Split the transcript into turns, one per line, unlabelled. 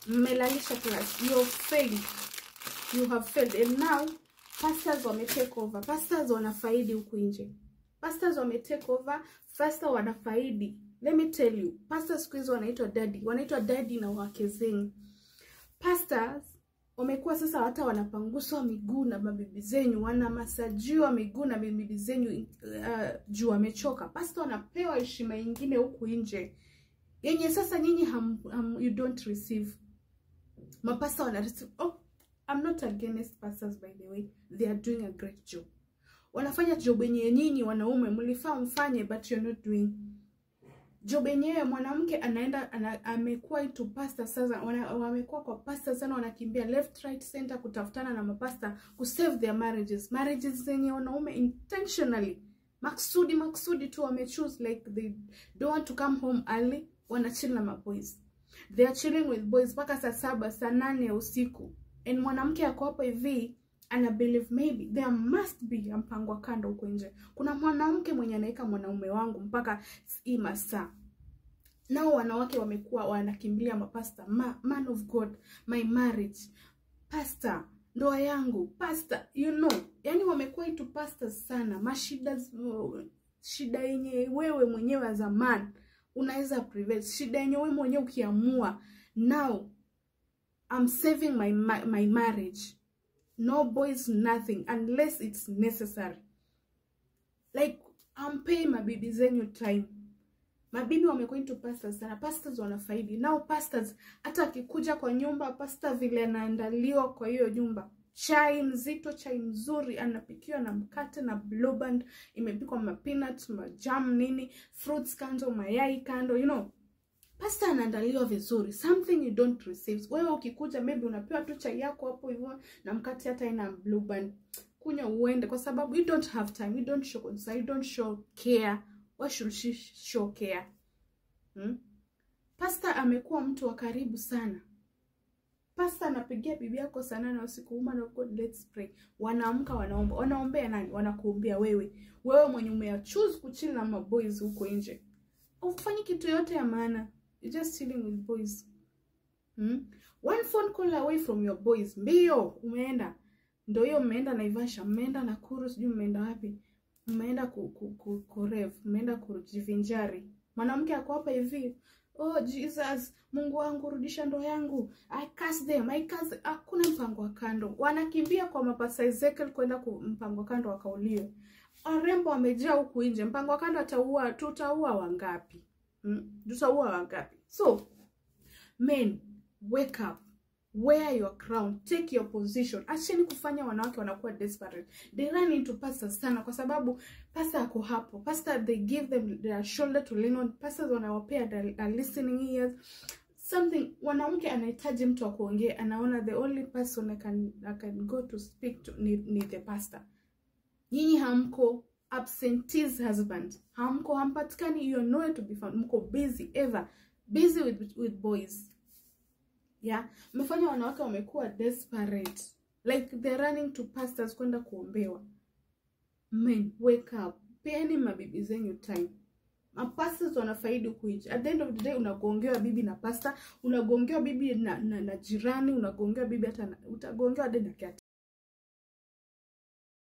Mmelalisha class. You have failed. You have failed. And now pastors wame take over. Pastors wanafaidi huku nje. Pastors wame take over. Pastors wanafaidi. Let me tell you. Pastors siku hizi wanaitwa daddy. Wanaitwa daddy na wake zenyu. Pastors wamekuwa sasa hata wanapanguswa miguu na mabibi zenyu, wanamasajiwa miguu na mabibi zenyu juu wamechoka. Pastor anapewa heshima nyingine huku nje yenye sasa nyinyi you don't receive. Mapasta wana receive. Oh, I'm not against pastors, by the way. They are doing a great job. Wanafanya job yenye nyinyi wanaume mlifaa mfanye, but you're not doing. Job yenyewe mwanamke anaenda amekuwa into pastor sasa, wamekuwa kwa pastor sana, wanakimbia left right center kutafutana na mapasta ku save their marriages zenye wanaume intentionally maksudi tu wamechoose, like they don't want to come home early, wanachill na maboys. They are chilling with boys paka saa 7 saa 8 ya usiku. And mwanamke yako hapo hivi ana believe maybe there must be mpango kando huko nje. Kuna mwanamke mwenye anaika mwanaume wangu mpaka masaa. Nao wanawake wamekuwa wanakimbilia mapasta. Man of God, my marriage, pastor, ndoa yangu, pastor, you know. Yani wamekuwa itu pastors sana. Shida yenye wewe mwenyewe as a man unaweza prevent. Shida yenye wewe mwenyewe ukiamua, now I'm saving my marriage. No boys, nothing, unless it's necessary. Like, I'm paying mabibi zenyu time. Mabibi wamekuwa into pastors sana. Pastors wanafaidi. Now pastors, hata akikuja kwa nyumba, pastor vile anaandaliwa kwa hiyo nyumba. Chai mzito, chai mzuri, anapikiwa na mkate na blue band, imepikwa peanuts, jam nini, fruits kando, mayai kando, you know. Pastor anaandaliwa vizuri. Something you don't receive. Wewe ukikuja maybe unapewa tu chai yako hapo hivyo na mkate hata ina blue band. Kunya uende kwa sababu you don't have time, you don't show concern, you don't show care. Why should she show care? Pastor amekuwa mtu wa karibu sana. Pastor anapigia bibi yako sana na usiku, woman of God, let's pray. Wanaamka wanaomba. Wanaombea nani? Wanakuombea wewe. Wewe mwenye umechoose kuchill na maboys huko nje. Ufanyi kitu yote ya maana. You're just chilling with boys. One phone call away from your boys. Mbio umeenda. Ndio hiyo umeenda Naivasha, umeenda Nakuru, sijui umeenda wapi. Umeenda kurev, umeenda kujivinjari. Mwanamke ako hapa hivi, oh Jesus, Mungu wangu rudisha ndoa yangu. I curse them, hakuna mpango wa kando. Wanakimbia kwa mapasa Ezekiel kwenda mpango wa kando wakauliwe. Warembo wamejaa huku nje. Mpango wa kando tutaua wangapi? Tutaua wangapi? So, men, wake up. Wear your crown. Take your position. Acheni kufanya wanawake wanakuwa desperate. They run into pastors sana kwa sababu pastor ako hapo. Pastor, they give them their shoulder to lean on. Pastors wanawapea their listening ears. Something, wanawake anahitaji mtu wa kuongea. Anaona the only person I can go to speak to ni the pastor. Nyinyi hamko absentees husband. Hampatikani, you're nowhere to be found. Mko busy ever. Busy with boys. Yeah, mmefanya wanawake wamekuwa desperate. Like they're running to pastors kwenda kuombewa. Men, wake up. Peeni mabibi zenyu time. Mapastors wanafaidi kuishi. At the end of the day unagongewa bibi na pastor, unagongewa bibi na jirani, unagongewa bibi hata utagongewa hadi na